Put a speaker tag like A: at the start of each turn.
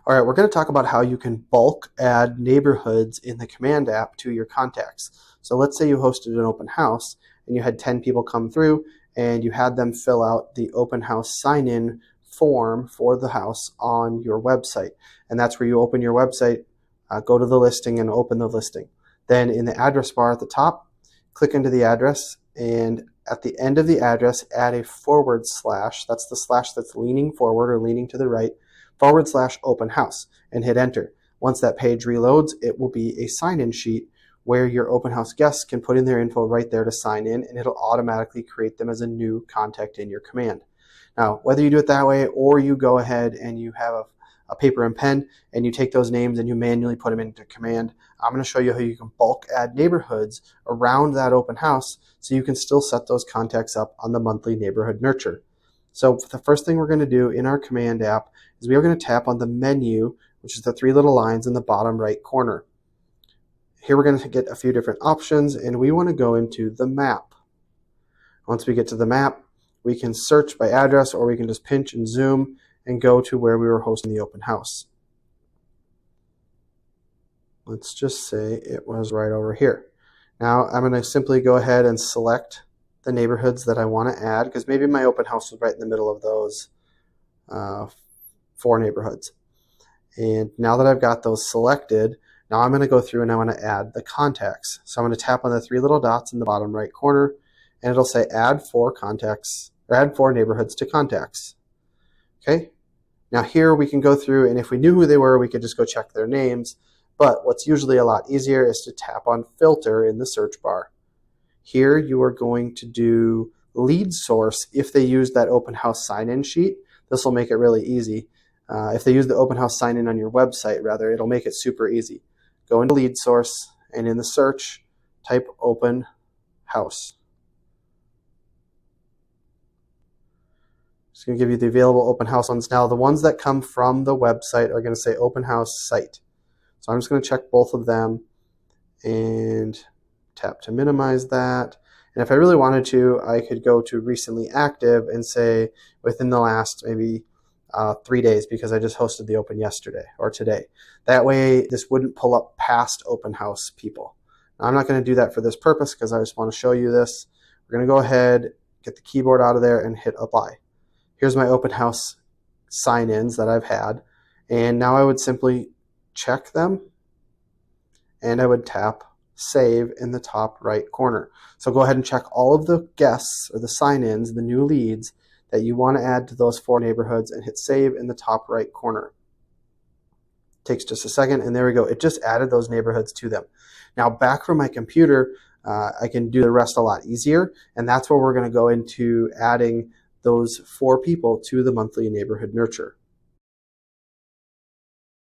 A: All right, we're going to talk about how you can bulk add neighborhoods in the Command app to your contacts. So let's say you hosted an open house and you had 10 people come through and you had them fill out the open house sign-in form for the house on your website. And that's where you open your website, go to the listing and open the listing. Then in the address bar at the top, click into the address, and at the end of the address, add a /, that's the slash that's leaning forward or leaning to the right, / open house, and hit enter. Once that page reloads, it will be a sign-in sheet where your open house guests can put in their info right there to sign in, and it'll automatically create them as a new contact in your command. Now, whether you do it that way or you go ahead and you have a paper and pen and you take those names and you manually put them into command, I'm going to show you how you can bulk add neighborhoods around that open house so you can still set those contacts up on the monthly neighborhood nurture. So the first thing we're going to do in our command app is we are going to tap on the menu, which is the 3 little lines in the bottom right corner. Here we're going to get a few different options, and we want to go into the map. Once we get to the map, we can search by address, or we can just pinch and zoom and go to where we were hosting the open house. Let's just say it was right over here. Now I'm going to simply go ahead and select the neighborhoods that I want to add, because maybe my open house was right in the middle of those 4 neighborhoods. And now that I've got those selected, now I'm going to go through and I want to add the contacts. So I'm going to tap on the 3 little dots in the bottom right corner, and it'll say add 4 contacts, or add 4 neighborhoods to contacts. Okay. Now here we can go through, and if we knew who they were, we could just go check their names. But what's usually a lot easier is to tap on filter in the search bar. Here you are going to do lead source if they use that open house sign-in sheet. This will make it really easy. If they use the open house sign-in on your website, rather, it'll make it super easy. Go into lead source, and in the search, type open house. It's going to give you the available open house ones. Now, the ones that come from the website are going to say open house site. So I'm just going to check both of them and tap to minimize that. And if I really wanted to, I could go to recently active and say within the last maybe 3 days, because I just hosted the open yesterday or today. That way this wouldn't pull up past open house people. Now, I'm not going to do that for this purpose because I just want to show you this. We're going to go ahead, get the keyboard out of there, and hit apply. Here's my open house sign-ins that I've had, and now I would simply check them, and I would tap save in the top right corner. So go ahead and check all of the guests or the sign-ins, the new leads that you want to add to those 4 neighborhoods, and hit save in the top right corner. Takes just a second, and there we go. It just added those neighborhoods to them. Now back from my computer, I can do the rest a lot easier, and that's where we're going to go into adding those 4 people to the monthly neighborhood nurture.